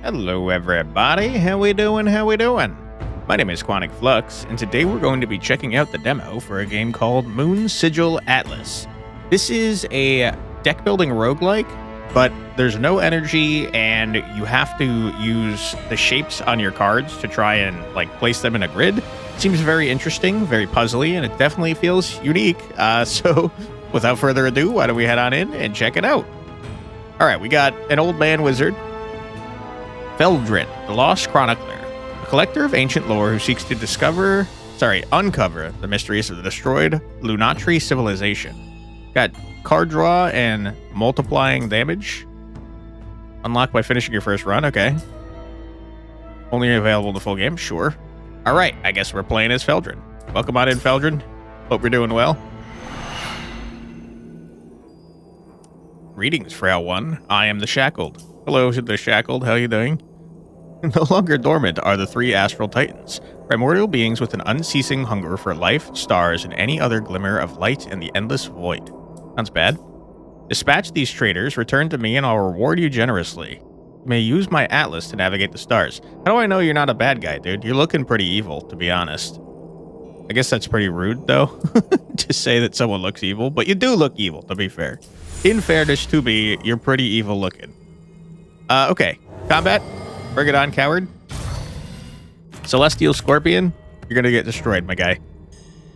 Hello everybody, how we doing, how we doing? My name is Quantic Flux, and today we're going to be checking out the demo for a game called Moonsigil Atlas. This is a deck building roguelike, but there's no energy and you have to use the shapes on your cards to try and place them in a grid. Seems very interesting, very puzzly, and it definitely feels unique. So without further ado, why don't we head on in and check it out? Alright, we got an old man wizard, Feldred, the Lost Chronicler, a collector of ancient lore who seeks to uncover the mysteries of the destroyed Lunatri civilization. Got card draw and multiplying damage. Unlocked by finishing your first run, okay. Only available in the full game, sure. Alright, I guess we're playing as Feldred. Welcome on in, Feldred. Hope you're doing well. Greetings, Frail One. I am the Shackled. Hello to the Shackled, how you doing? No longer dormant are the three astral titans, primordial beings with an unceasing hunger for life, stars, and any other glimmer of light in the endless void. Sounds bad. Dispatch these traitors, return to me, and I'll reward you generously. You may use my atlas to navigate the stars. How do I know you're not a bad guy, dude? You're looking pretty evil, to be honest. I guess that's pretty rude, though, to say that someone looks evil, but you do look evil, to be fair. In fairness to me, you're pretty evil looking. Okay. Combat. Bring it on, coward. Celestial Scorpion. You're gonna get destroyed, my guy.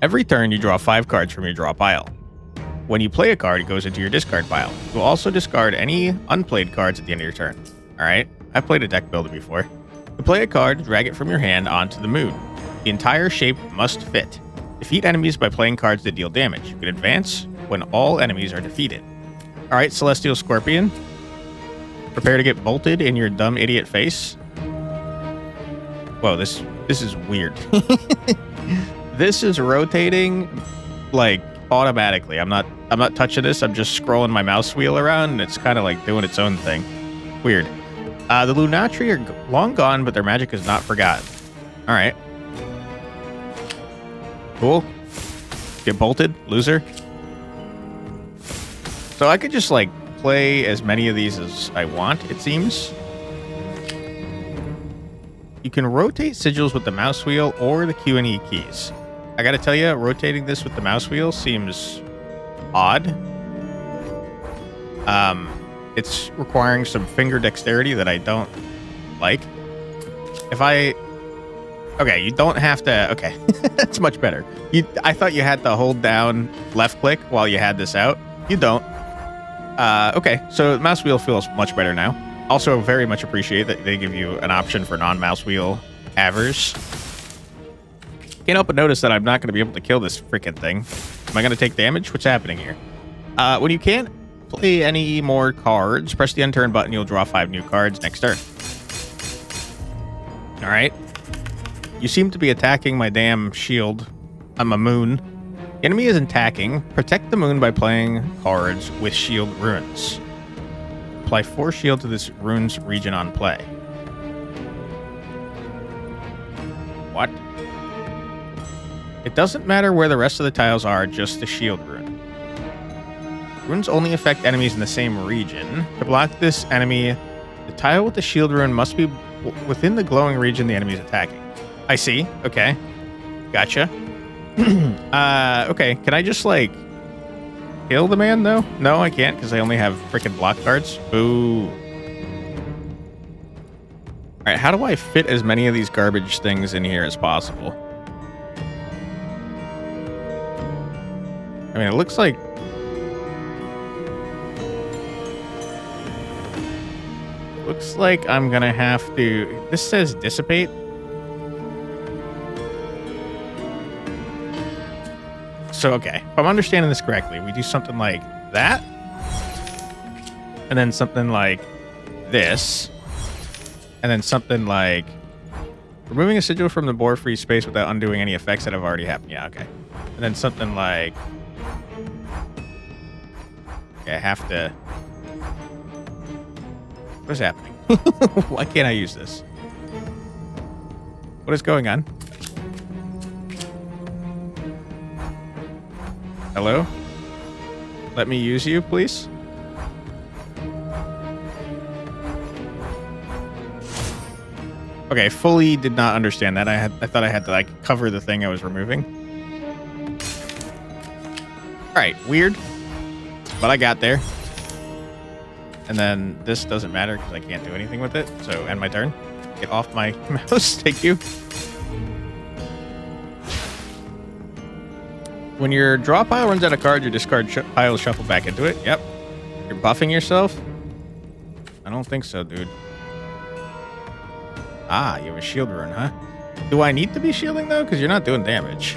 Every turn, you draw 5 cards from your draw pile. When you play a card, it goes into your discard pile. You'll also discard any unplayed cards at the end of your turn. Alright? I've played a deck builder before. To play a card, drag it from your hand onto the moon. The entire shape must fit. Defeat enemies by playing cards that deal damage. You can advance when all enemies are defeated. Alright, Celestial Scorpion. Prepare to get bolted in your dumb idiot face. Whoa, this is weird. This is rotating automatically. I'm not touching this. I'm just scrolling my mouse wheel around and it's kind of doing its own thing. Weird. The Lunatri are long gone, but their magic is not forgotten. All right. Cool. Get bolted, loser. So I could just play as many of these as I want, it seems. You can rotate sigils with the mouse wheel or the Q and E keys. I gotta tell you, rotating this with the mouse wheel seems odd. It's requiring some finger dexterity that I don't like. Okay, you don't have to... Okay, that's much better. I thought you had to hold down left click while you had this out. You don't. Okay, so the mouse wheel feels much better now. Also, very much appreciate that they give you an option for non-mouse wheel avers. Can't help but notice that I'm not going to be able to kill this freaking thing. Am I going to take damage? What's happening here? When you can't play any more cards, press the unturn button. You'll draw 5 new cards next turn. All right. You seem to be attacking my damn shield. I'm a moon. The enemy is attacking. Protect the moon by playing cards with shield runes. Apply 4 shield to this rune's region on play. What? It doesn't matter where the rest of the tiles are, just the shield rune. Runes only affect enemies in the same region. To block this enemy, the tile with the shield rune must be within the glowing region the enemy is attacking. I see. Okay. Gotcha. Okay, can I just kill the man though? No, I can't because I only have freaking block cards. Boo. Alright, how do I fit as many of these garbage things in here as possible? I mean, it looks like... Looks like I'm gonna have to... This says dissipate. So, okay, if I'm understanding this correctly, we do something like that, and then something like this, and then something like removing a sigil from the board free space without undoing any effects that have already happened. Yeah, okay. And then something like... Okay, I have to... What is happening? Why can't I use this? What is going on? Hello? Let me use you, please? Okay, fully did not understand that. I thought I had to like cover the thing I was removing. All right, weird, but I got there. And then this doesn't matter because I can't do anything with it. So end my turn. Get off my mouse. Thank you. When your draw pile runs out of cards, your discard pile is shuffled back into it. Yep. You're buffing yourself? I don't think so, dude. Ah, you have a shield rune, huh? Do I need to be shielding, though? Because you're not doing damage.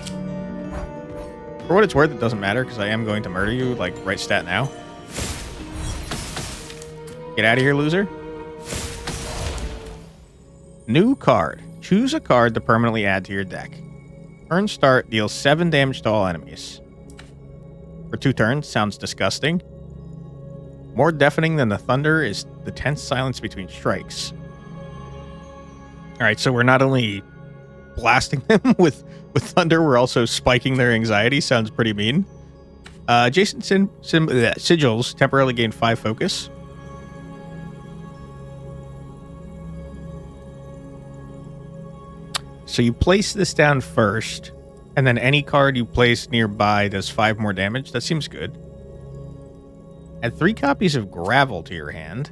For what it's worth, it doesn't matter, because I am going to murder you, like, right stat now. Get out of here, loser. New card. Choose a card to permanently add to your deck. Turn start, deals 7 damage to all enemies. For 2 turns, sounds disgusting. More deafening than the thunder is the tense silence between strikes. Alright, so we're not only blasting them with thunder, we're also spiking their anxiety. Sounds pretty mean. Adjacent sigils temporarily gain 5 focus. So you place this down first, and then any card you place nearby does 5 more damage. That seems good. Add 3 copies of Gravel to your hand.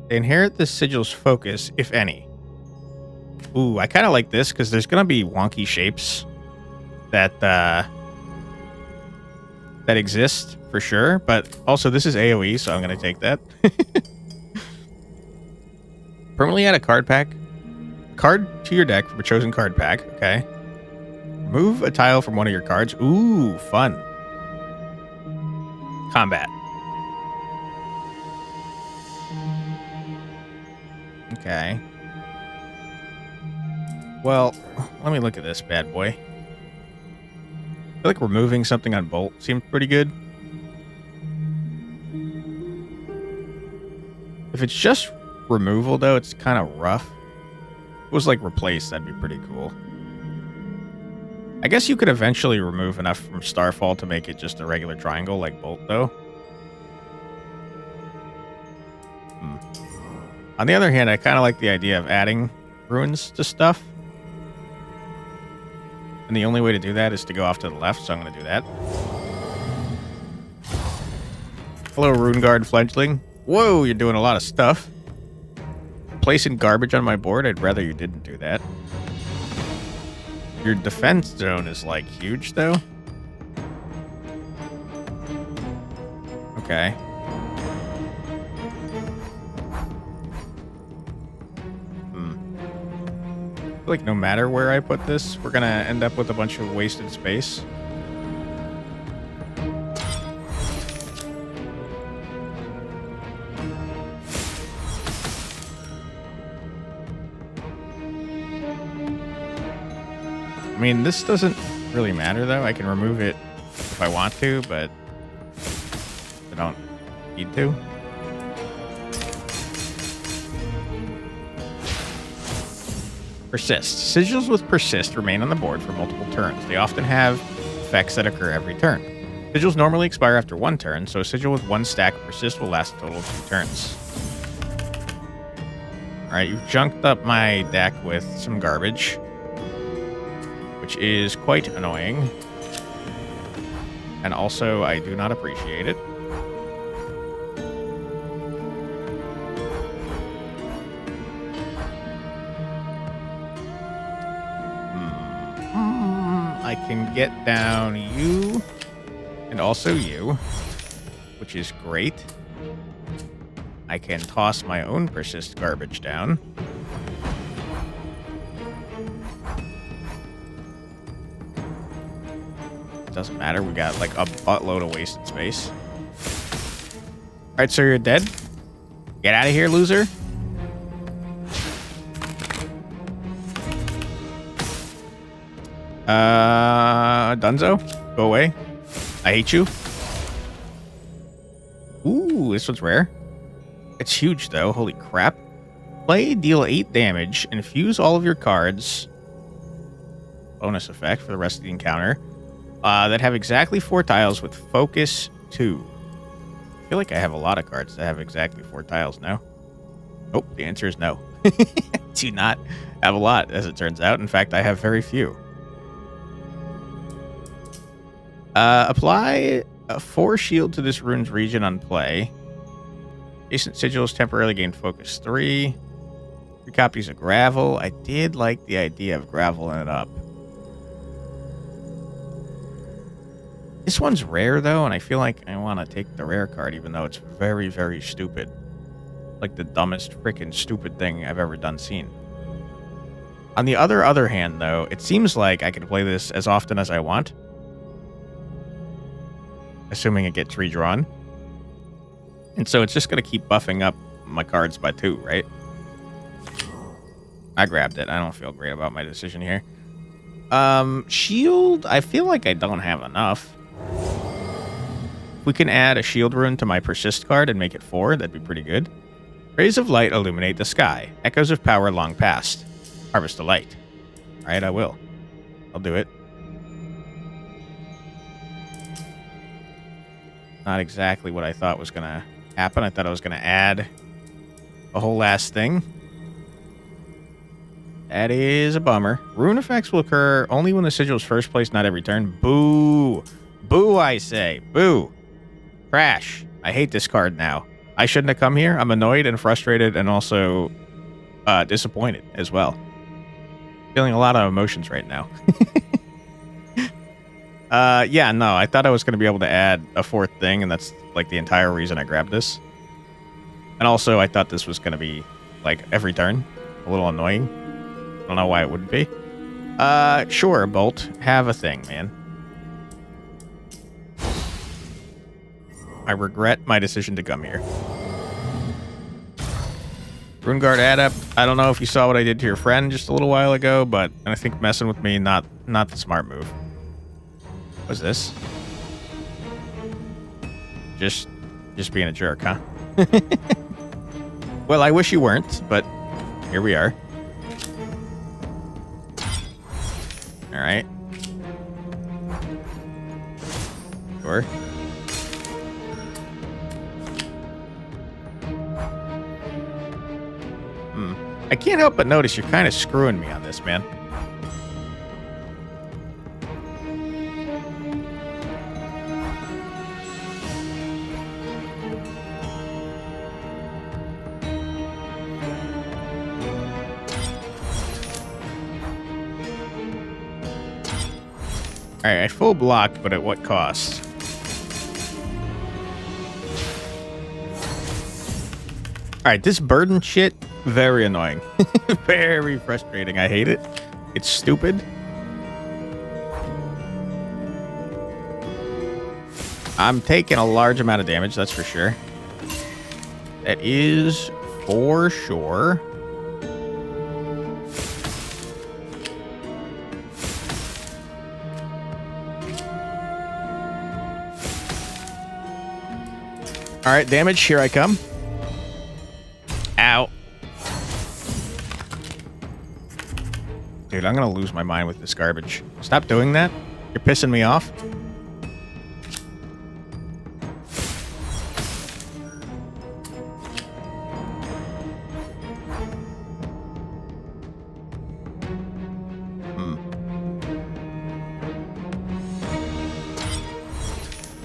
They inherit the sigil's focus, if any. Ooh, I kind of like this, because there's going to be wonky shapes that exist, for sure. But also, this is AoE, so I'm going to take that. Permanently add a card to your deck from a chosen card pack. Okay. Remove a tile from one of your cards. Ooh, fun. Combat. Okay. Well, let me look at this bad boy. I feel like removing something on Bolt seems pretty good. If it's just removal, though, it's kind of rough. If it was like replace, that'd be pretty cool. I guess you could eventually remove enough from Starfall to make it just a regular triangle like Bolt, though. On the other hand, I kind of like the idea of adding runes to stuff. And the only way to do that is to go off to the left, so I'm going to do that. Hello, Rune Guard Fledgling. Whoa, you're doing a lot of stuff. Placing garbage on my board, I'd rather you didn't do that. Your defense zone is, like, huge, though. Okay. I feel like no matter where I put this, we're gonna end up with a bunch of wasted space. I mean, this doesn't really matter, though. I can remove it if I want to, but I don't need to. Persist. Sigils with Persist remain on the board for multiple turns. They often have effects that occur every turn. Sigils normally expire after 1 turn, so a sigil with 1 stack of Persist will last a total of 2 turns. Alright, you've junked up my deck with some garbage, which is quite annoying. And also, I do not appreciate it. I can get down you and also you, which is great. I can toss my own Persist garbage down. Doesn't matter. We got like a buttload of wasted space. All right, so you're dead. Get out of here, loser. Dunzo, go away. I hate you. Ooh, this one's rare. It's huge, though. Holy crap. Play, deal 8 damage, and fuse all of your cards. Bonus effect for the rest of the encounter. That have exactly 4 tiles with focus 2. I feel like I have a lot of cards that have exactly 4 tiles now. Oh, the answer is no. Do not have a lot, as it turns out. In fact, I have very few. Apply a 4 shield to this rune's region on play. Adjacent sigils temporarily gain focus 3. 3 copies of gravel. I did like the idea of graveling it up. This one's rare, though, and I feel like I want to take the rare card, even though it's very, very stupid. Like the dumbest freaking stupid thing I've ever seen. On the other hand, though, it seems like I can play this as often as I want. Assuming it gets redrawn. And so it's just going to keep buffing up my cards by 2, right? I grabbed it. I don't feel great about my decision here. Shield, I feel like I don't have enough. We can add a shield rune to my persist card and make it 4. That'd be pretty good. Rays of light illuminate the sky. Echoes of power long past. Harvest a light. Alright, I will. I'll do it. Not exactly what I thought was going to happen. I thought I was going to add a whole last thing. That is a bummer. Rune effects will occur only when the sigil is first placed, not every turn. Boo. Boo, I say. Boo. Crash. I hate this card now. I shouldn't have come here. I'm annoyed and frustrated and also disappointed as well. Feeling a lot of emotions right now. Yeah, no, I thought I was going to be able to add a 4th thing, and that's like the entire reason I grabbed this. And also, I thought this was going to be like every turn. A little annoying. I don't know why it wouldn't be. Sure, Bolt. Have a thing, man. I regret my decision to come here. Runeguard Adept. I don't know if you saw what I did to your friend just a little while ago, but I think messing with me, not the smart move. What's this? Just being a jerk, huh? Well, I wish you weren't, but here we are. All right. Sure. I can't help but notice you're kind of screwing me on this, man. Alright, I full blocked, but at what cost? Alright, this burden shit, very annoying. Very frustrating. I hate it. It's stupid. I'm taking a large amount of damage, that's for sure. That is for sure. Alright, damage, here I come. Ow. Dude, I'm gonna lose my mind with this garbage. Stop doing that. You're pissing me off.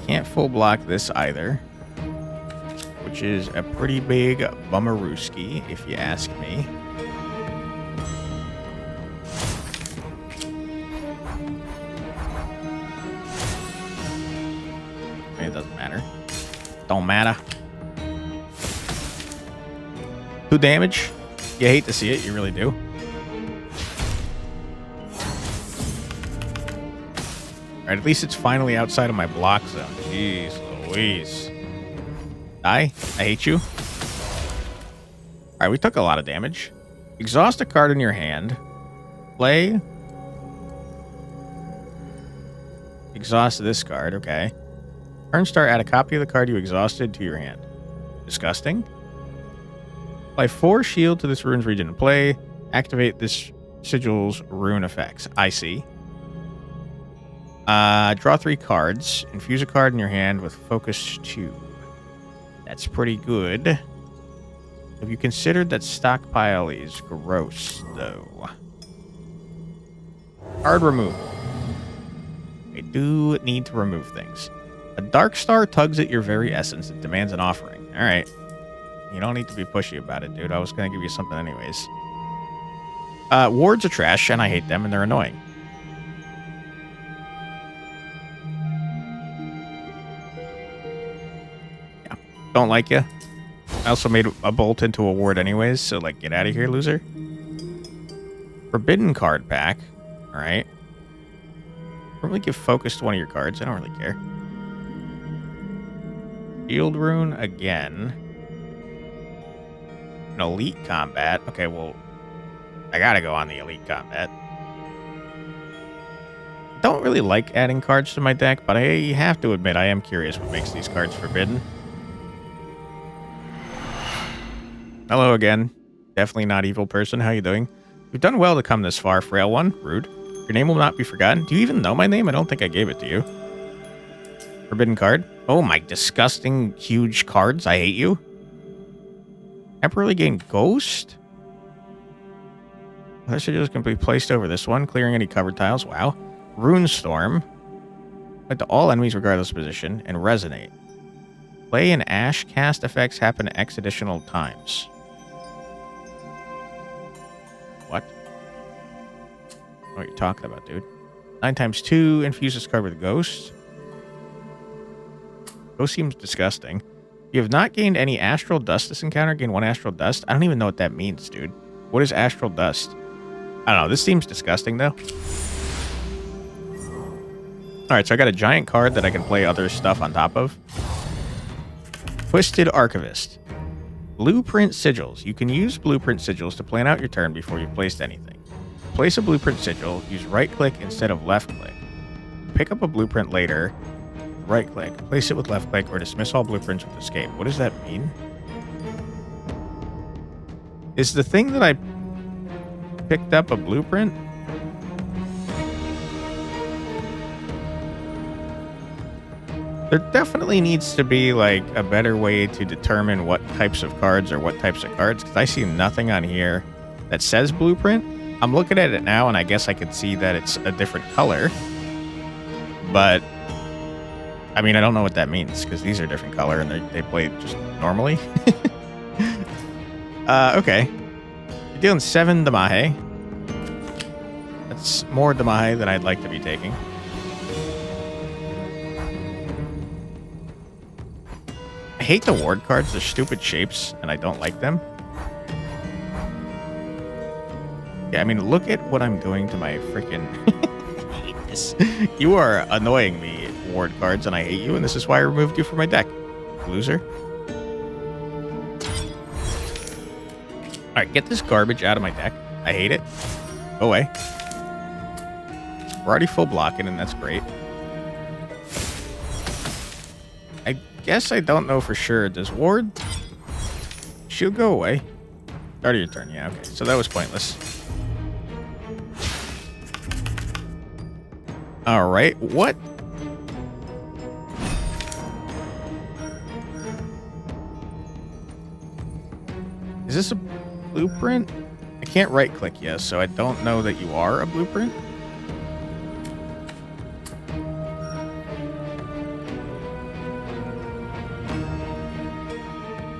Can't full block this either. Which is a pretty big bummerooski, if you ask me. I mean, it doesn't matter. Don't matter. 2 damage. You hate to see it, you really do. Alright, at least it's finally outside of my block zone. Jeez Louise. Die. I hate you. Alright, we took a lot of damage. Exhaust a card in your hand. Play. Exhaust this card, okay. Turn start, add a copy of the card you exhausted to your hand. Disgusting. Apply 4 shield to this rune's region. Play. Activate this sigil's rune effects. I see. Draw 3 cards. Infuse a card in your hand with focus 2. That's pretty good. Have you considered that stockpile is gross, though? Card removal. I do need to remove things. A dark star tugs at your very essence and demands an offering. All right. You don't need to be pushy about it, dude. I was going to give you something anyways. Wards are trash, and I hate them, and they're annoying. Yeah. Don't like you. I also made a bolt into a ward anyways, so, like, get out of here, loser. Forbidden card pack. All right. Probably give focus to one of your cards. I don't really care. Shield rune again. An elite combat. Okay, well, I gotta go on the elite combat. Don't really like adding cards to my deck, but I have to admit I am curious what makes these cards forbidden. Hello again. Definitely not evil person. How you doing? You've done well to come this far, frail one. Rude. Your name will not be forgotten. Do you even know my name? I don't think I gave it to you. Forbidden card. Oh, my disgusting, huge cards. I hate you. Temporarily gain Ghost. Other sigils can be placed over this one, clearing any covered tiles. Wow. Rune Storm. Apply to all enemies regardless of position. And Resonate. Play and Ash cast effects happen X additional times. What? What are you talking about, dude? 9 times 2, infuse this card with Ghost. Ghost seems disgusting. You have not gained any Astral Dust this encounter. Gain 1 Astral Dust. I don't even know what that means, dude. What is Astral Dust? I don't know. This seems disgusting, though. Alright, so I got a giant card that I can play other stuff on top of. Twisted Archivist. Blueprint Sigils. You can use Blueprint Sigils to plan out your turn before you've placed anything. Place a blueprint sigil, use right-click instead of left-click. Pick up a blueprint later, right-click, place it with left-click, or dismiss all blueprints with escape. What does that mean? Is the thing that I picked up a blueprint? There definitely needs to be, like, a better way to determine what types of cards are what types of cards, because I see nothing on here that says blueprint. I'm looking at it now, and I guess I could see that it's a different color. But, I mean, I don't know what that means, because these are different color, and they play just normally. Okay. You're dealing 7 Damahe. That's more Damahe than I'd like to be taking. I hate the ward cards. They're stupid shapes, and I don't like them. Yeah, I mean, look at what I'm doing to my freaking... I hate this. You are annoying me, ward cards, and I hate you, and this is why I removed you from my deck. Loser. Alright, get this garbage out of my deck. I hate it. Go away. We're already full blocking, and that's great. I guess I don't know for sure. Does ward... She'll go away. Start of your turn, yeah, okay. So that was pointless. Alright, what? Is this a blueprint? I can't right-click yes, so I don't know that you are a blueprint.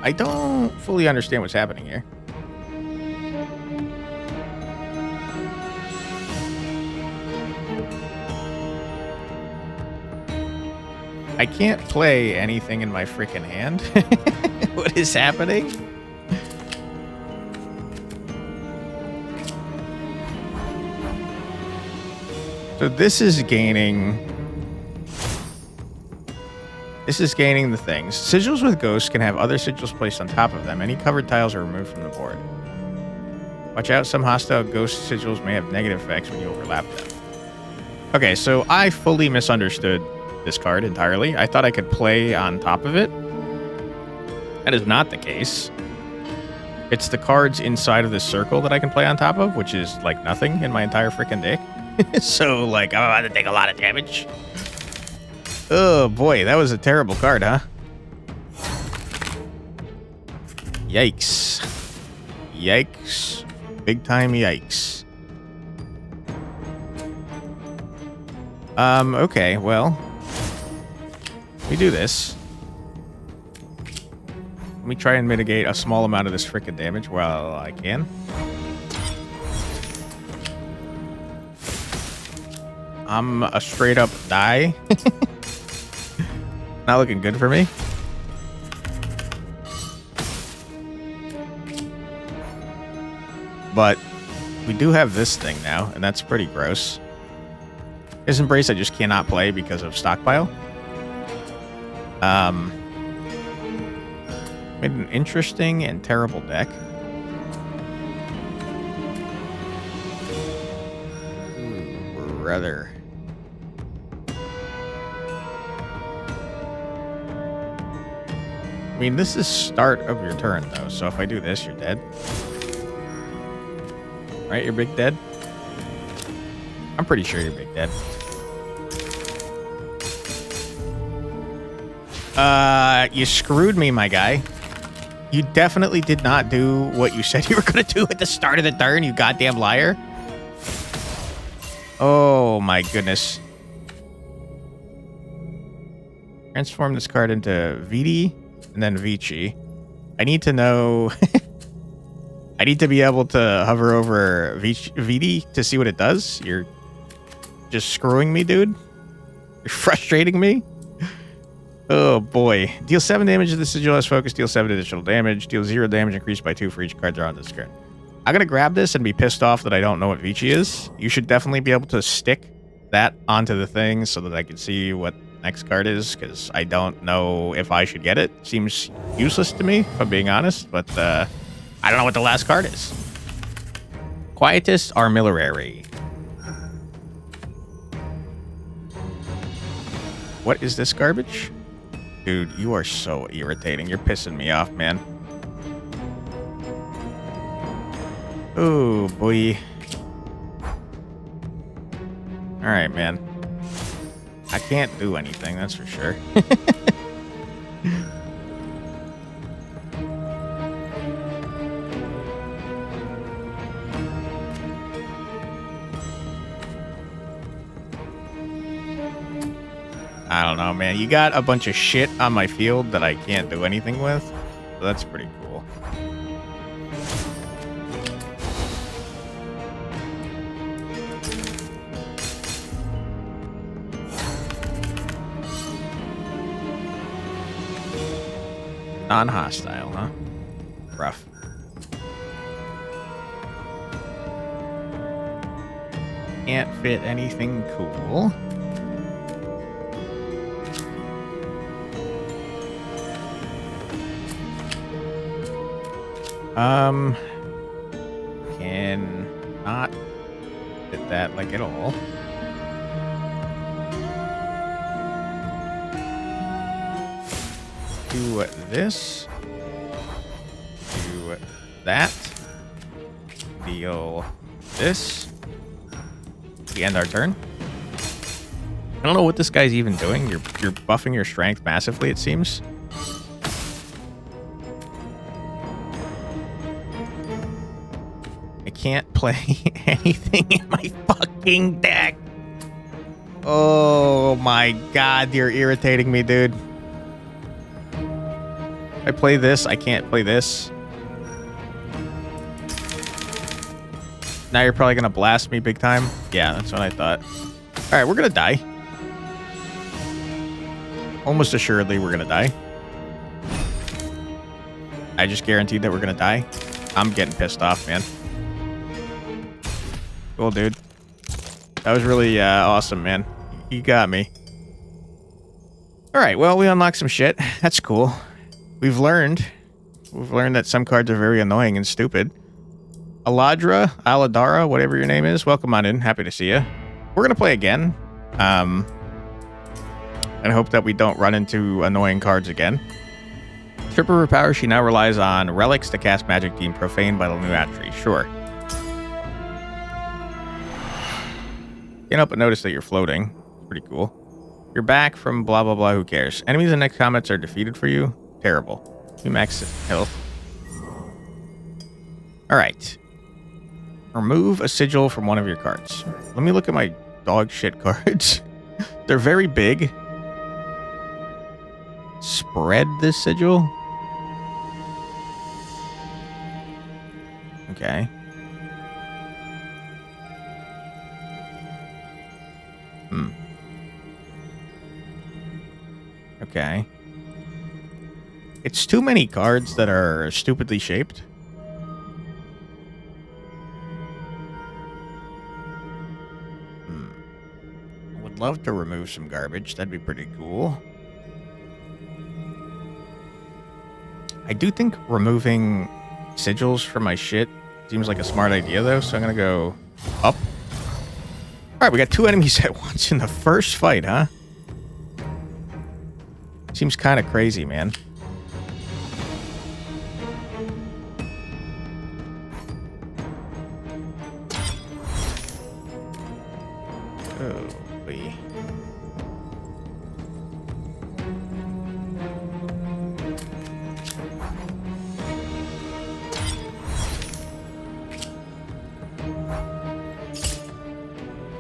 I don't fully understand what's happening here. I can't play anything in my freaking hand. What is happening? So this is gaining... This is gaining the things. Sigils with ghosts can have other sigils placed on top of them. Any covered tiles are removed from the board. Watch out, some hostile ghost sigils may have negative effects when you overlap them. Okay, so I fully misunderstood this card entirely. I thought I could play on top of it. That is not the case. It's the cards inside of this circle that I can play on top of, which is like nothing in my entire freaking deck. So, like, I'm about to take a lot of damage. Oh boy, that was a terrible card, huh? Yikes. Yikes. Big time yikes. Okay, well. We do this. Let me try and mitigate a small amount of this frickin' damage while I can. I'm a straight up die. Not looking good for me. But we do have this thing now, and that's pretty gross. His Embrace I just cannot play because of Stockpile. Made an interesting and terrible deck. Ooh, brother. I mean, this is start of your turn, though, so if I do this, you're dead. Right, you're big dead? I'm pretty sure you're big dead. You screwed me, my guy. You definitely did not do what you said you were going to do at the start of the turn, you goddamn liar. Oh, my goodness. Transform this card into VD and then Vici. I need to know... I need to be able to hover over VD to see what it does. You're just screwing me, dude. You're frustrating me. Oh, boy. Deal 7 damage to the sigil as focus. Deal 7 additional damage. Deal 0 damage increased by 2 for each card drawn on this card. I'm going to grab this and be pissed off that I don't know what Vici is. You should definitely be able to stick that onto the thing so that I can see what next card is, because I don't know if I should get it. Seems useless to me, if I'm being honest, but I don't know what the last card is. Quietus Armillary. What is this garbage? Dude, you are so irritating. You're pissing me off, man. Oh, boy. Alright, man. I can't do anything, that's for sure. I don't know, man. You got a bunch of shit on my field that I can't do anything with. So that's pretty cool. Non-hostile, huh? Rough. Can't fit anything cool. Can not fit that like at all. Do this. Do that. Deal this. We end our turn. I don't know what this guy's even doing. You're buffing your strength massively, it seems. I can't play anything in my fucking deck. Oh my god, you're irritating me, dude. I play this, I can't play this. Now you're probably gonna blast me big time. Yeah, that's what I thought. Alright, we're gonna die. Almost assuredly we're gonna die. I just guaranteed that we're gonna die. I'm getting pissed off, man. Cool, dude. That was really awesome, man. You got me. Alright, well, we unlocked some shit. That's cool. We've learned that some cards are very annoying and stupid. Aladara, whatever your name is, welcome on in. Happy to see you. We're going to play again. And hope that we don't run into annoying cards again. Strip of her power, she now relies on relics to cast magic deemed profane by the new attribute. Sure. Can't help but notice that you're floating. Pretty cool. You're back from blah, blah, blah. Who cares? Enemies in next comments are defeated for you. Terrible. You max health. All right. Remove a sigil from one of your cards. Let me look at my dog shit cards. They're very big. Spread this sigil. Okay. Okay. It's too many cards that are stupidly shaped. Would love to remove some garbage. That'd be pretty cool. I do think removing sigils from my shit seems like a smart idea, though, so I'm gonna go up. Alright, we got 2 enemies at once in the first fight, huh? Seems kind of crazy, man. Oh, boy.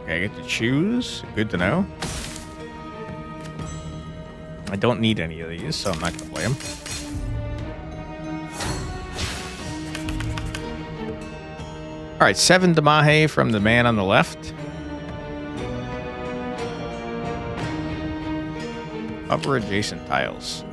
Okay, I get to choose. Good to know. I don't need any of these, so I'm not going to play them. Alright, 7 Damahe from the man on the left. Upper adjacent tiles.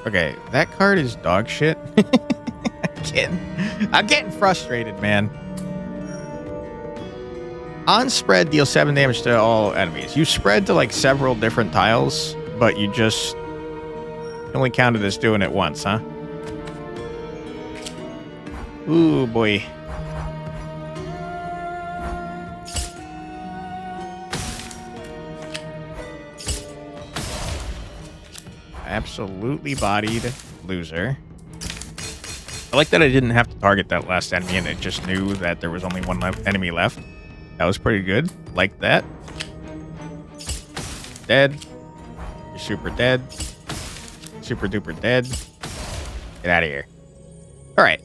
Okay, that card is dog shit. I'm getting frustrated, man. On spread, deal 7 damage to all enemies. You spread to like several different tiles, but you just only counted as doing it once, huh? Ooh, boy. Absolutely bodied loser. I like that I didn't have to target that last enemy and it just knew that there was only one enemy left. That was pretty good. Like that. Dead. You're super dead. Super duper dead. Get out of here. Alright.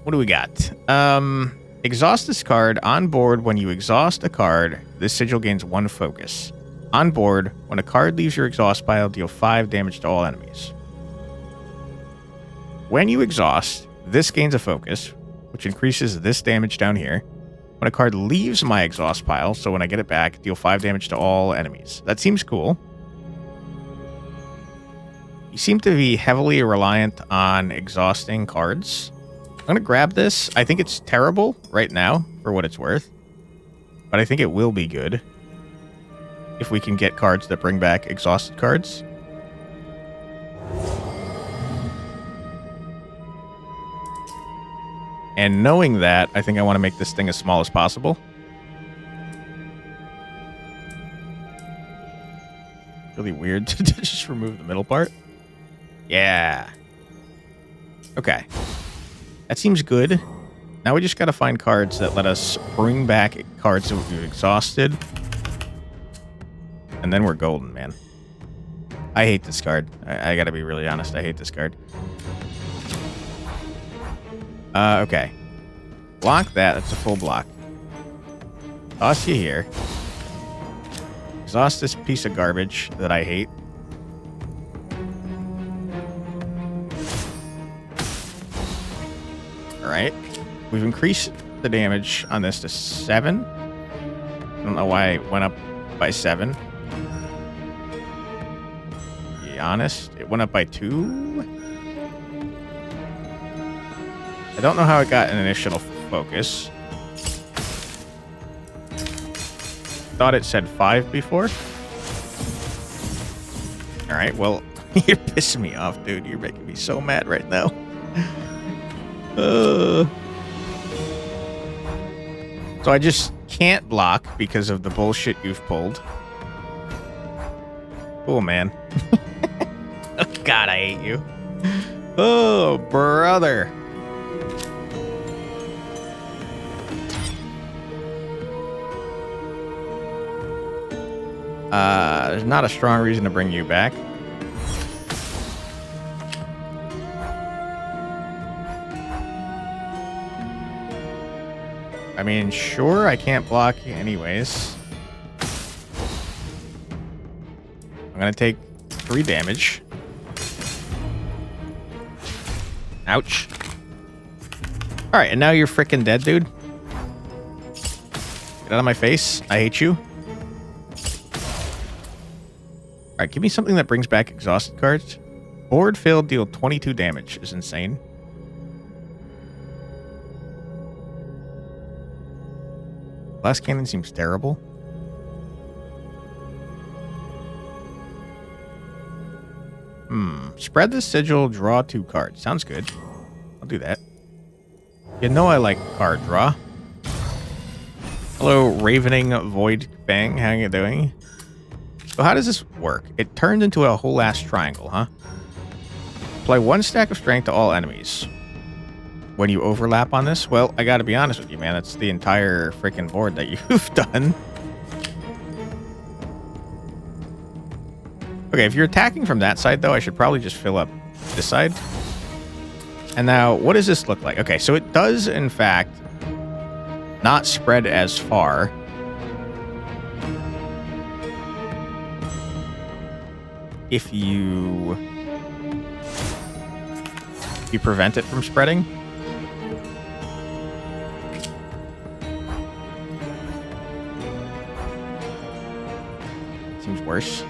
What do we got? Exhaust this card. On board, when you exhaust a card, this sigil gains 1 focus. On board, when a card leaves your exhaust pile, deal 5 damage to all enemies. When you exhaust, this gains a focus, which increases this damage down here. When a card leaves my exhaust pile, so when I get it back, deal 5 damage to all enemies. That seems cool. You seem to be heavily reliant on exhausting cards. I'm going to grab this. I think it's terrible right now, for what it's worth. But I think it will be good if we can get cards that bring back exhausted cards. And knowing that, I think I want to make this thing as small as possible. Really weird to just remove the middle part. Yeah. Okay. That seems good. Now we just got to find cards that let us bring back cards that we've exhausted. And then we're golden, man. I hate this card. I got to be really honest. I hate this card. Okay. Block that. That's a full block. Toss you here. Exhaust this piece of garbage that I hate. Alright. We've increased the damage on this to 7. I don't know why it went up by 7. To be honest, it went up by 2. I don't know how it got an initial focus. Thought it said 5 before. Alright, well, you're pissing me off, dude. You're making me so mad right now. So I just can't block because of the bullshit you've pulled. Oh, man. Oh, God, I hate you. Oh, brother. There's not a strong reason to bring you back. I mean, sure, I can't block anyways. I'm gonna take 3 damage. Ouch. Alright, and now you're freaking dead, dude. Get out of my face. I hate you. Alright, give me something that brings back exhausted cards. Board filled, deal 22 damage is insane. Blast cannon seems terrible. Spread the sigil, draw 2 cards. Sounds good. I'll do that. You know I like card draw. Hello, Ravening Void Bang. How you doing? So how does this work? It turns into a whole ass triangle, huh? Apply 1 stack of strength to all enemies. When you overlap on this, well, I gotta be honest with you, man. That's the entire freaking board that you've done. Okay, if you're attacking from that side, though, I should probably just fill up this side. And now, what does this look like? Okay, so it does, in fact, not spread as far. If you prevent it from spreading. Seems worse.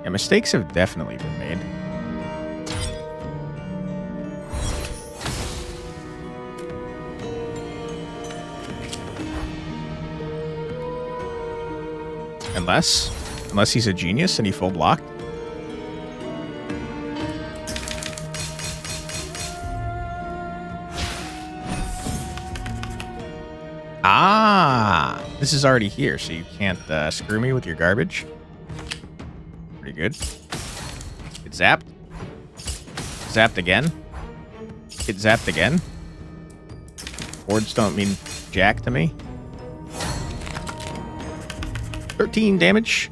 Yeah, mistakes have definitely been made. Unless he's a genius and he full blocked. Ah, this is already here, so you can't screw me with your garbage. Pretty good. Get zapped. Zapped again. Get zapped again. Boards don't mean jack to me. 13 damage.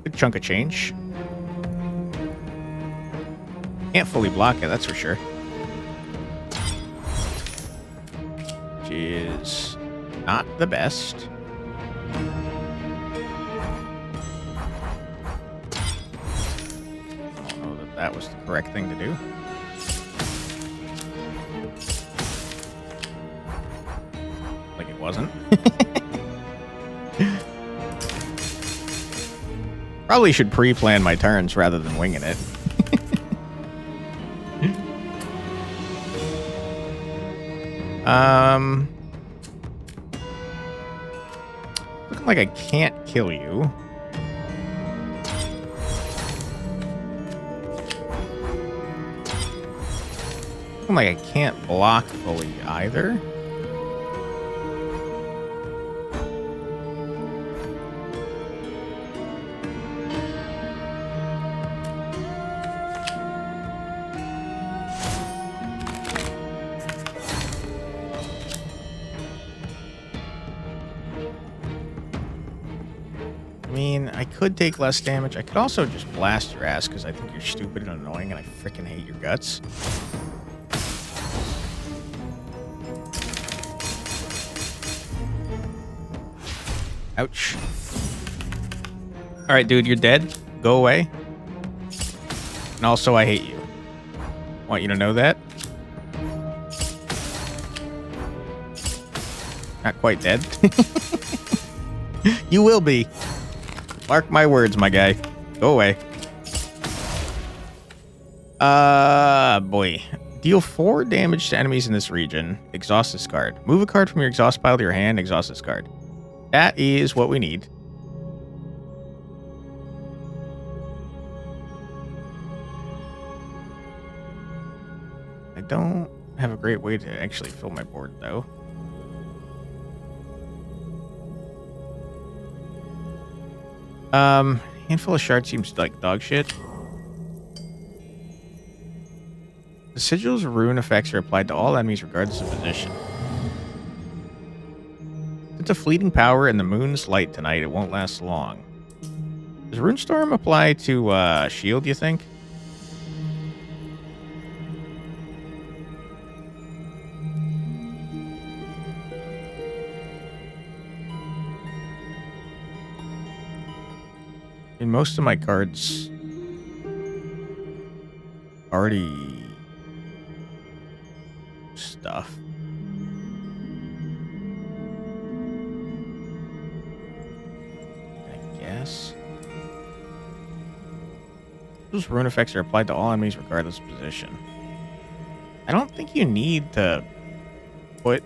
Good chunk of change. Can't fully block it, that's for sure. Which is not the best. I don't know that that was the correct thing to do. Like it wasn't. Probably should pre-plan my turns rather than winging it. Looking like I can't kill you. Looking like I can't block fully either. I could take less damage. I could also just blast your ass because I think you're stupid and annoying and I freaking hate your guts. Ouch. Alright, dude, you're dead. Go away. And also, I hate you. Want you to know that. Not quite dead. You will be. Mark my words, my guy. Go away. Boy. Deal 4 damage to enemies in this region. Exhaust this card. Move a card from your exhaust pile to your hand. Exhaust this card. That is what we need. I don't have a great way to actually fill my board, though. Handful of shards seems like dog shit. The sigil's rune effects are applied to all enemies regardless of position. It's a fleeting power in the moon's light tonight. It won't last long. Does Rune Storm apply to shield, you think? And most of my cards already stuff. I guess. Those rune effects are applied to all enemies regardless of position. I don't think you need to put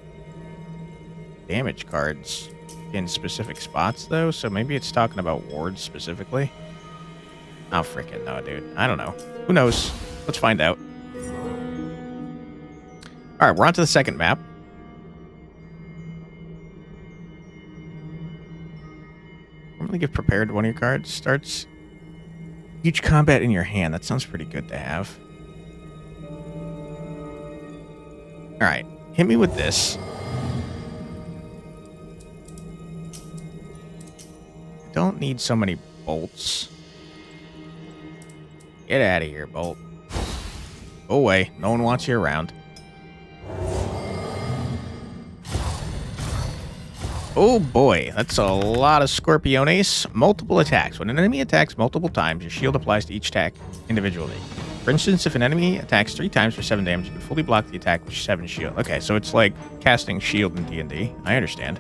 damage cards in specific spots, though, so maybe it's talking about wards specifically. Oh, freaking no, dude. I don't know. Who knows? Let's find out. All right, we're on to the second map. Normally give prepared one of your cards. Starts each combat in your hand. That sounds pretty good to have. All right, hit me with this. Don't need so many bolts. Get out of here, bolt. Go away. No one wants you around. Oh boy, that's a lot of Scorpiones. Multiple attacks. When an enemy attacks multiple times, your shield applies to each attack individually. For instance, if an enemy attacks 3 times for 7 damage, you can fully block the attack with 7 shield. Okay, so it's like casting shield in D&D. I understand.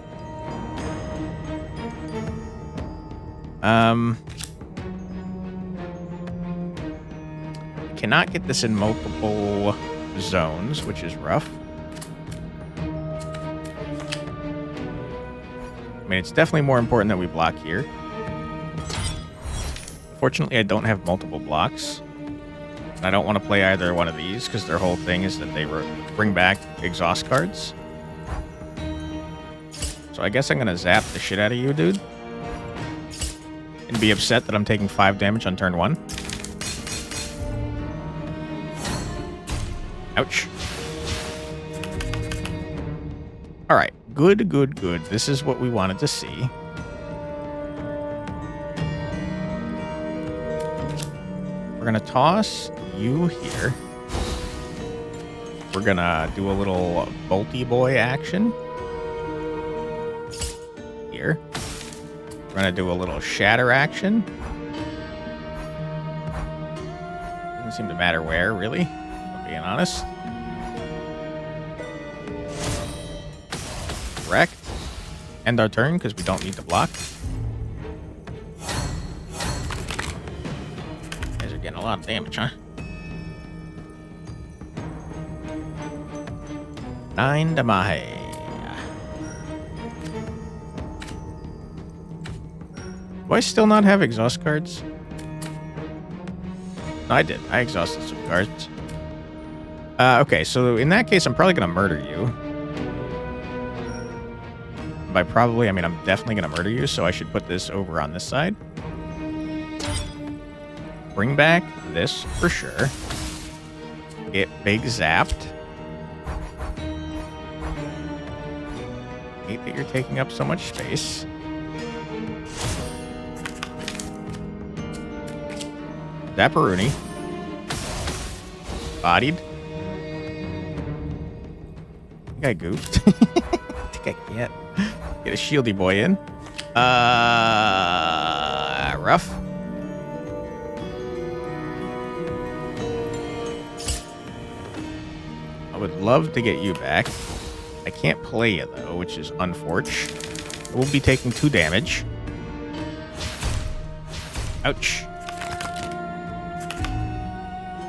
Cannot get this in multiple zones, which is rough. I mean, it's definitely more important that we block here. Fortunately, I don't have multiple blocks. And I don't want to play either one of these, because their whole thing is that they bring back exhaust cards. So I guess I'm going to zap the shit out of you, dude. And be upset that I'm taking 5 damage on turn 1. Ouch. Alright. Good, good, good. This is what we wanted to see. We're going to toss you here. We're going to do a little bolty boy action. Here. We're going to do a little shatter action. Doesn't seem to matter where, really, if I'm being honest. Correct. End our turn because we don't need to block. You guys are getting a lot of damage, huh? 9 damage. Do I still not have exhaust cards? No, I did. I exhausted some cards. Okay, so in that case, I'm probably going to murder you. By probably, I mean, I'm definitely going to murder you, so I should put this over on this side. Bring back this for sure. Get big zapped. Hate that you're taking up so much space. Zapparoonie. Bodied. I think I goofed. I think I can't. Get a shieldy boy in. Rough. I would love to get you back. I can't play you, though, which is unfortunate. We'll be taking 2 damage. Ouch.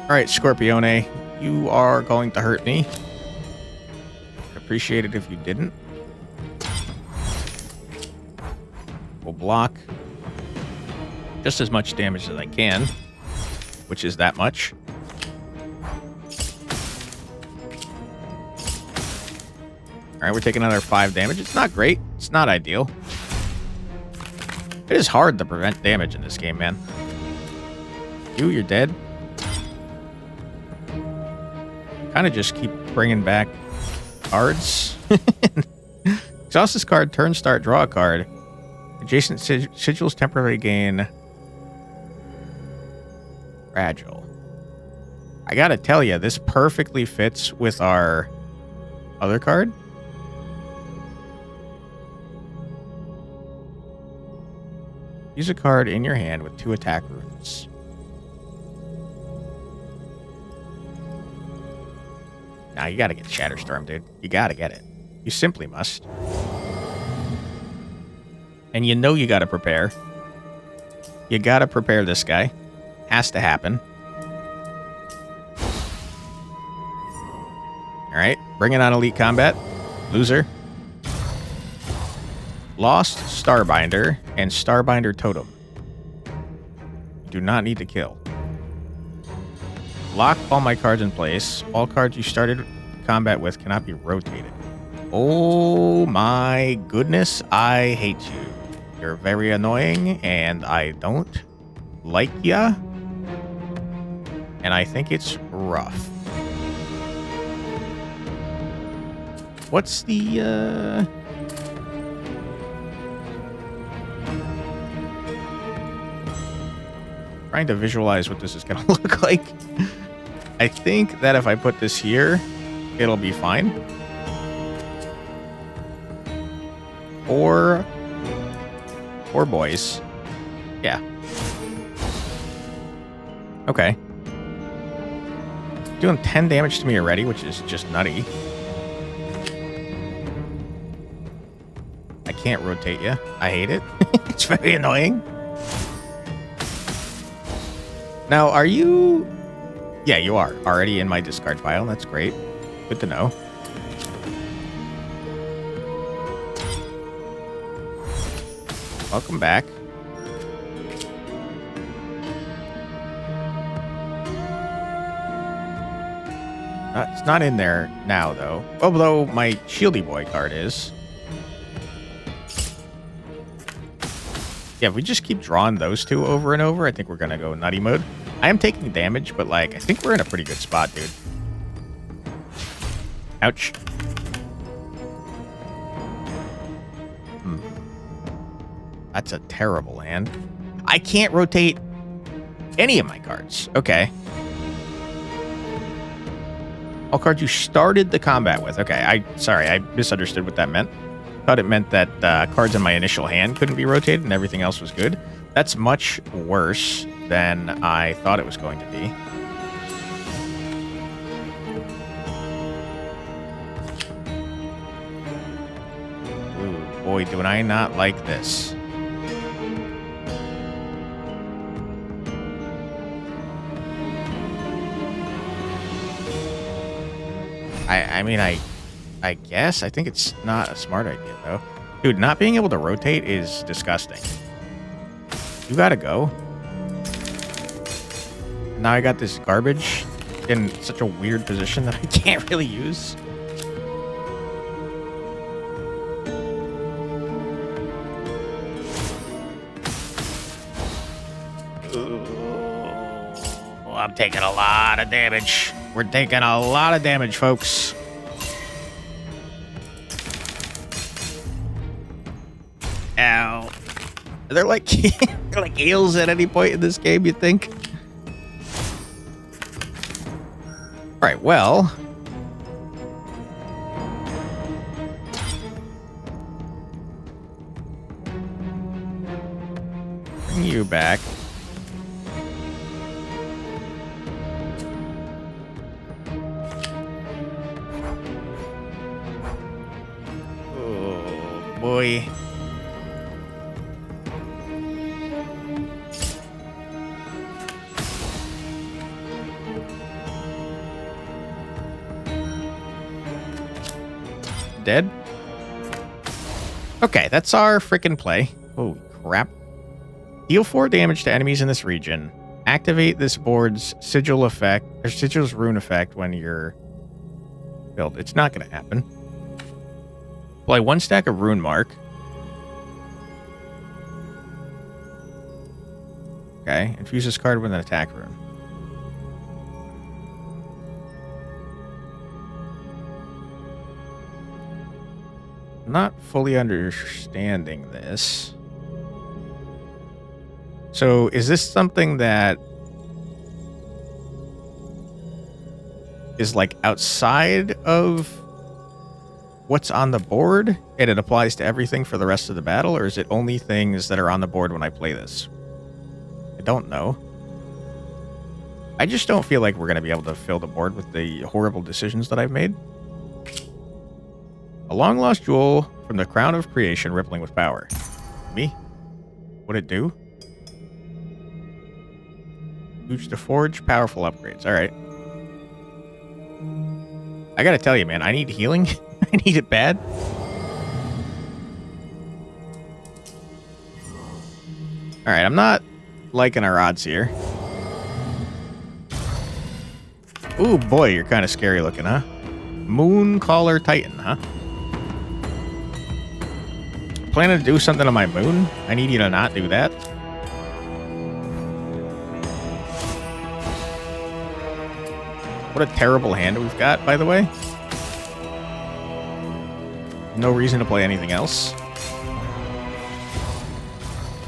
Alright, Scorpione. You are going to hurt me. I'd appreciate it if you didn't. We'll block just as much damage as I can, which is that much. Alright, we're taking another 5 damage. It's not great. It's not ideal. It is hard to prevent damage in this game, man. You're dead. Kind of just keep bringing back cards. Exhaust this card, turn, start, draw a card. Adjacent sigils temporarily gain fragile. I gotta tell you, this perfectly fits with our other card. Use a card in your hand with 2 attack runes. Now you gotta get Shatterstorm, dude. You gotta get it. You simply must. And you know you gotta prepare. You gotta prepare this guy. Has to happen. Alright, bringing on Elite Combat. Loser. Lost Starbinder and Starbinder Totem. You do not need to kill. Lock all my cards in place. All cards you started combat with cannot be rotated. Oh my goodness, I hate you. You're very annoying, and I don't like ya. And I think it's rough. What's the, trying to visualize what this is going to look like. I think that if I put this here, it'll be fine. Or boys. Yeah. Okay. Doing 10 damage to me already, which is just nutty. I can't rotate you. I hate it. It's very annoying. Now, are you... Yeah, you are already in my discard pile. That's great. Good to know. Welcome back. It's not in there now, though. Although my Shieldy Boy card is. Yeah, if we just keep drawing those two over and over, I think we're going to go nutty mode. I am taking damage, but, like, I think we're in a pretty good spot, dude. Ouch. That's a terrible hand. I can't rotate any of my cards. Okay. All cards you started the combat with. Okay, sorry, I misunderstood what that meant. Thought it meant that cards in my initial hand couldn't be rotated and everything else was good. That's much worse than I thought it was going to be. Ooh, boy, do I not like this. I mean, I guess. I think it's not a smart idea, though. Dude, not being able to rotate is disgusting. You gotta go. Now I got this garbage in such a weird position that I can't really use. Ooh, I'm taking a lot of damage. We're taking a lot of damage, folks. Ow. They're like, they're like eels at any point in this game, you think? Alright, well. Bring you back. Oh, boy. Dead? Okay, that's our freaking play. Holy crap. Deal 4 damage to enemies in this region. Activate this board's sigil effect, or sigil's rune effect when you're built. It's not going to happen. Play 1 stack of rune mark. Okay, infuse this card with an attack rune. Not fully understanding this. So is this something that is like outside of what's on the board and it applies to everything for the rest of the battle, or is it only things that are on the board when I play this? I don't know. I just don't feel like we're going to be able to fill the board with the horrible decisions that I've made. A long-lost jewel from the crown of creation rippling with power. Me? What'd it do? Use to forge powerful upgrades. All right. I gotta tell you, man, I need healing. I need it bad. All right, I'm not liking our odds here. Ooh, boy, you're kind of scary looking, huh? Mooncaller Titan, huh? Planning to do something on my moon? I need you to not do that. What a terrible hand we've got, by the way. No reason to play anything else.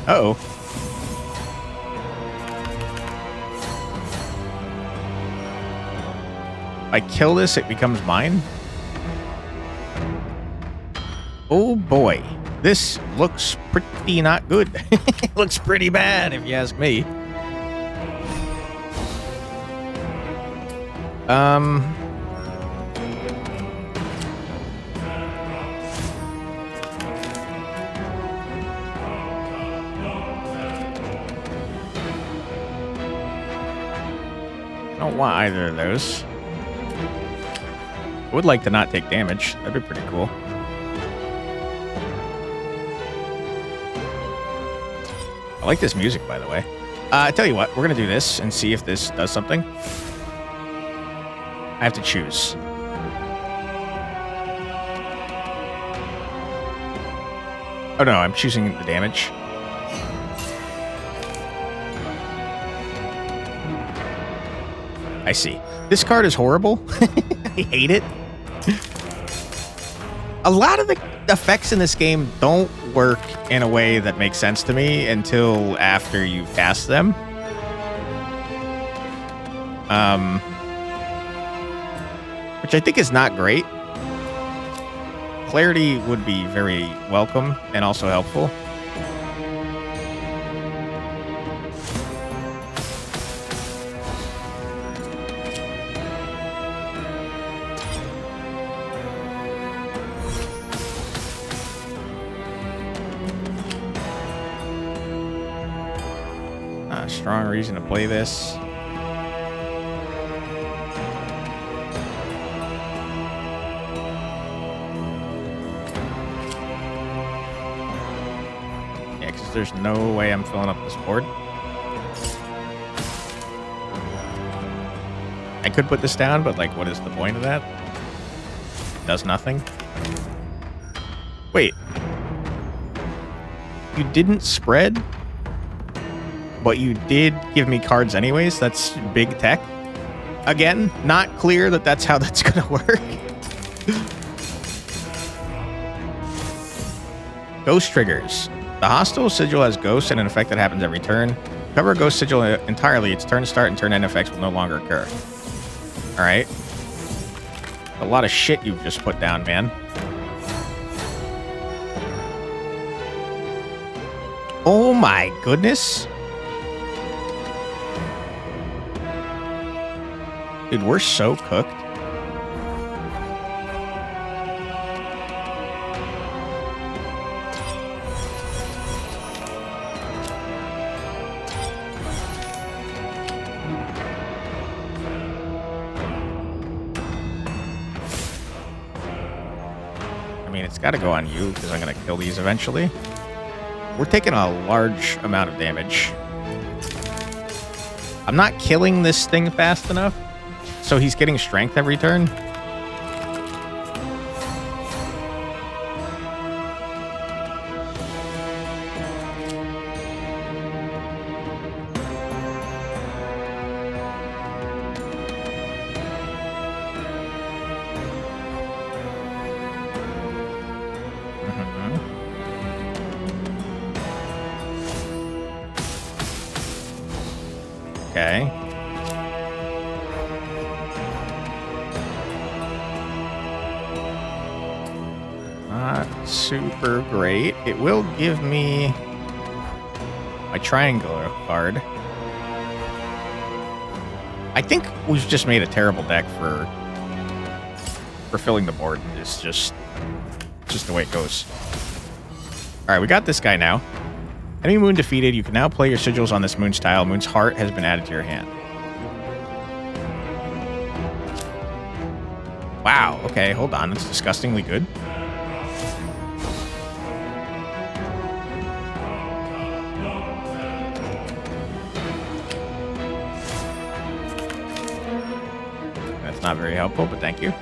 Uh-oh. If I kill this, it becomes mine? Oh boy. This looks pretty not good. It looks pretty bad, if you ask me. I don't want either of those. I would like to not take damage. That'd be pretty cool. I like this music, by the way. I tell you what, we're going to do this and see if this does something. I have to choose. Oh no, I'm choosing the damage. I see. This card is horrible. I hate it. A lot of the effects in this game don't work in a way that makes sense to me until after you've cast them. Which I think is not great. Clarity would be very welcome and also helpful. Not a strong reason to play this. There's no way I'm filling up this board. I could put this down, but like, what is the point of that? It does nothing. Wait. You didn't spread, but you did give me cards anyways? That's big tech. Again, not clear that that's how that's gonna work. Ghost triggers. The hostile sigil has ghosts and an effect that happens every turn. Cover a ghost sigil entirely. Its turn start and turn end effects will no longer occur. Alright. A lot of shit you've just put down, man. Oh my goodness. Dude, we're so cooked. It's got to go on you because I'm going to kill these eventually. We're taking a large amount of damage. I'm not killing this thing fast enough, so he's getting strength every turn. Okay. Not super great. It will give me my triangular card. I think we've just made a terrible deck for filling the board. It's just the way it goes. All right, we got this guy now. Enemy moon defeated. You can now play your sigils on this moon's tile. Moon's heart has been added to your hand. Wow. Okay, hold on. That's disgustingly good. That's not very helpful, but thank you.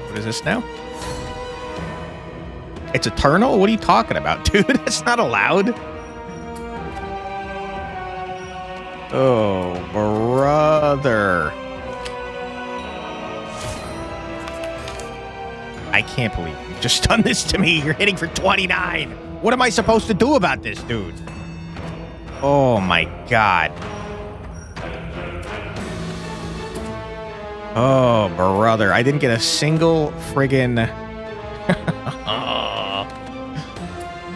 What is this now? It's eternal? What are you talking about, dude? That's not allowed. Oh, brother. I can't believe you just done this to me. You're hitting for 29. What am I supposed to do about this, dude? Oh, my God. Oh, brother. I didn't get a single friggin...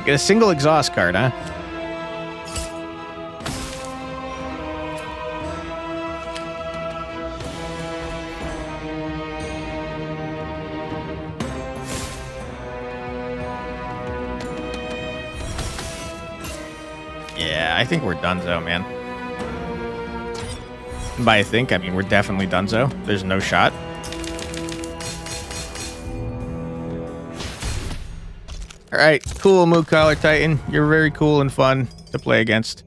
Get a single exhaust card, huh? Yeah, I think we're donezo, man. By I think, I mean we're definitely donezo. There's no shot. All right, cool, Moon Collar Titan. You're very cool and fun to play against.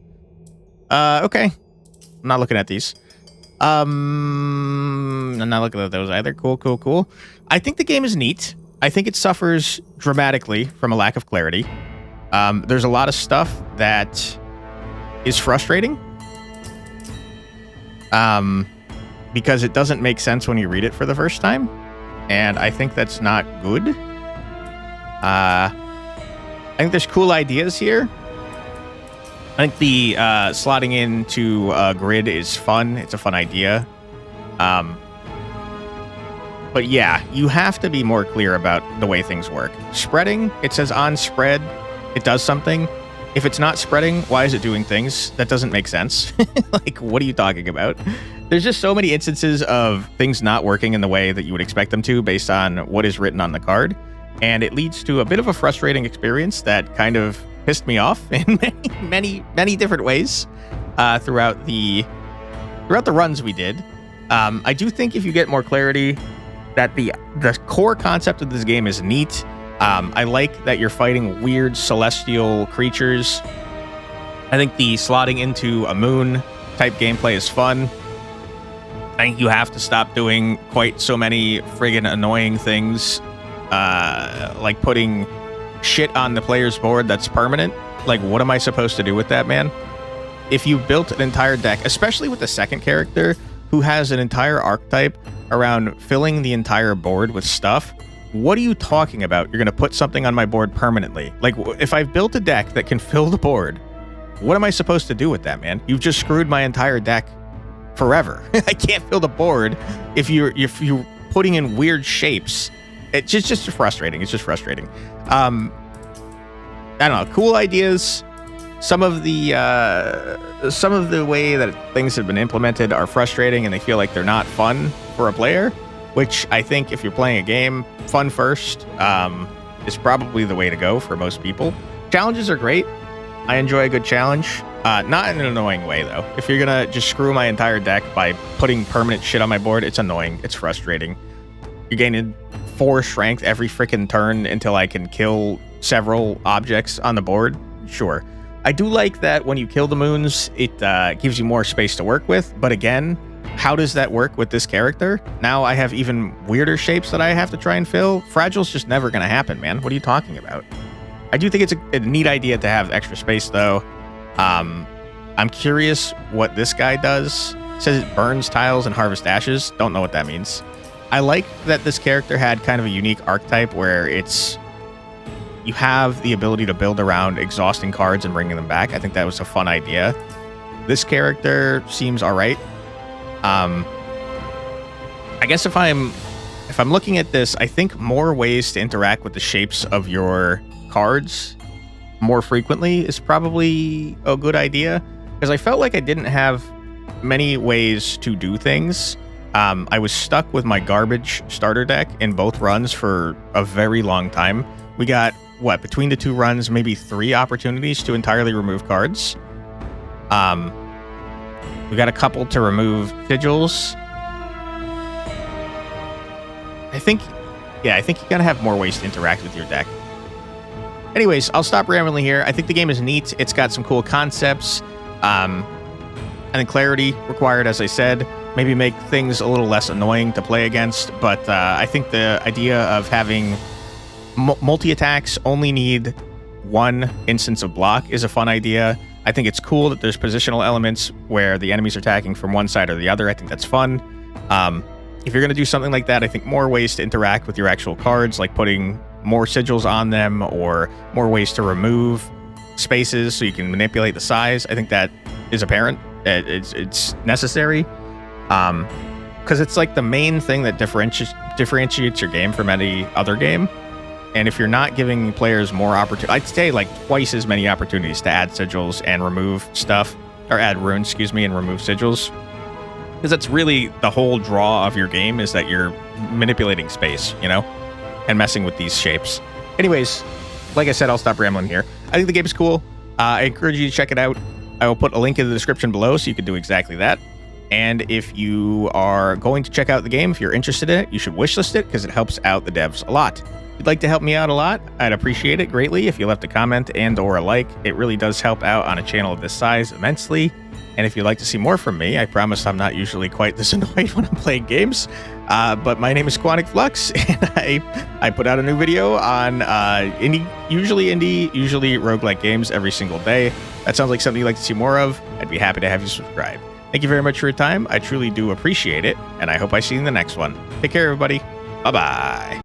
Okay. I'm not looking at these. I'm not looking at those either. Cool, cool, cool. I think the game is neat. I think it suffers dramatically from a lack of clarity. There's a lot of stuff that is frustrating. Because it doesn't make sense when you read it for the first time. And I think that's not good. I think there's cool ideas here. I think the slotting into a grid is fun. It's a fun idea. But yeah, you have to be more clear about the way things work. Spreading, it says on spread, it does something. If it's not spreading, why is it doing things? That doesn't make sense. Like, what are you talking about? There's just so many instances of things not working in the way that you would expect them to based on what is written on the card. And it leads to a bit of a frustrating experience that kind of pissed me off in many different ways throughout the runs we did. I do think if you get more clarity, that the core concept of this game is neat. I like that you're fighting weird celestial creatures. I think the slotting into a moon type gameplay is fun. I think you have to stop doing quite so many friggin' annoying things, like putting shit on the player's board that's permanent. Like, what am I supposed to do with that, man? If you built an entire deck, especially with the second character, who has an entire archetype around filling the entire board with stuff, what are you talking about? You're going to put something on my board permanently. Like, if I've built a deck that can fill the board, what am I supposed to do with that, man? You've just screwed my entire deck forever. I can't fill the board if you're putting in weird shapes. It's just frustrating. It's just frustrating. I don't know. Cool ideas. Some of the way that things have been implemented are frustrating, and they feel like they're not fun for a player. Which I think, if you're playing a game, fun first is probably the way to go for most people. Challenges are great. I enjoy a good challenge. Not in an annoying way, though. If you're gonna just screw my entire deck by putting permanent shit on my board, it's annoying. It's frustrating. You're gaining 4 strength every freaking turn until I can kill several objects on the board. Sure. I do like that when you kill the moons, it gives you more space to work with. But again, how does that work with this character? Now I have even weirder shapes that I have to try and fill. Fragile's just never going to happen, man. What are you talking about? I do think it's a neat idea to have extra space, though. I'm curious what this guy does. It says it burns tiles and harvests ashes. Don't know what that means. I like that this character had kind of a unique archetype where it's you have the ability to build around exhausting cards and bringing them back. I think that was a fun idea. This character seems all right. I guess if I'm looking at this, I think more ways to interact with the shapes of your cards more frequently is probably a good idea, because I felt like I didn't have many ways to do things. I was stuck with my garbage starter deck in both runs for a very long time. We got, between the 2 runs, maybe 3 opportunities to entirely remove cards. We got a couple to remove sigils. I think you gotta have more ways to interact with your deck. Anyways, I'll stop rambling here. I think the game is neat. It's got some cool concepts. I think clarity required, as I said. Maybe make things a little less annoying to play against. But I think the idea of having multi-attacks only need 1 instance of block is a fun idea. I think it's cool that there's positional elements where the enemies are attacking from one side or the other. I think that's fun. If you're going to do something like that, I think more ways to interact with your actual cards, like putting more sigils on them or more ways to remove spaces so you can manipulate the size. I think that is apparent. It's necessary, because it's like the main thing that differentiates your game from any other game. And if you're not giving players more opportunity, I'd say like twice as many opportunities to add sigils and remove stuff, or add runes, and remove sigils. Because that's really the whole draw of your game, is that you're manipulating space, and messing with these shapes. Anyways, like I said, I'll stop rambling here. I think the game is cool. I encourage you to check it out. I will put a link in the description below so you can do exactly that. And if you are going to check out the game, if you're interested in it, you should wishlist it, because it helps out the devs a lot. If you'd like to help me out a lot, I'd appreciate it greatly if you left a comment and or a like. It really does help out on a channel of this size immensely. And if you'd like to see more from me, I promise I'm not usually quite this annoyed when I'm playing games. But my name is Quantic Flux, and I put out a new video on usually roguelike games every single day. That sounds like something you'd like to see more of. I'd be happy to have you subscribe. Thank you very much for your time. I truly do appreciate it, and I hope I see you in the next one. Take care, everybody. Bye-bye.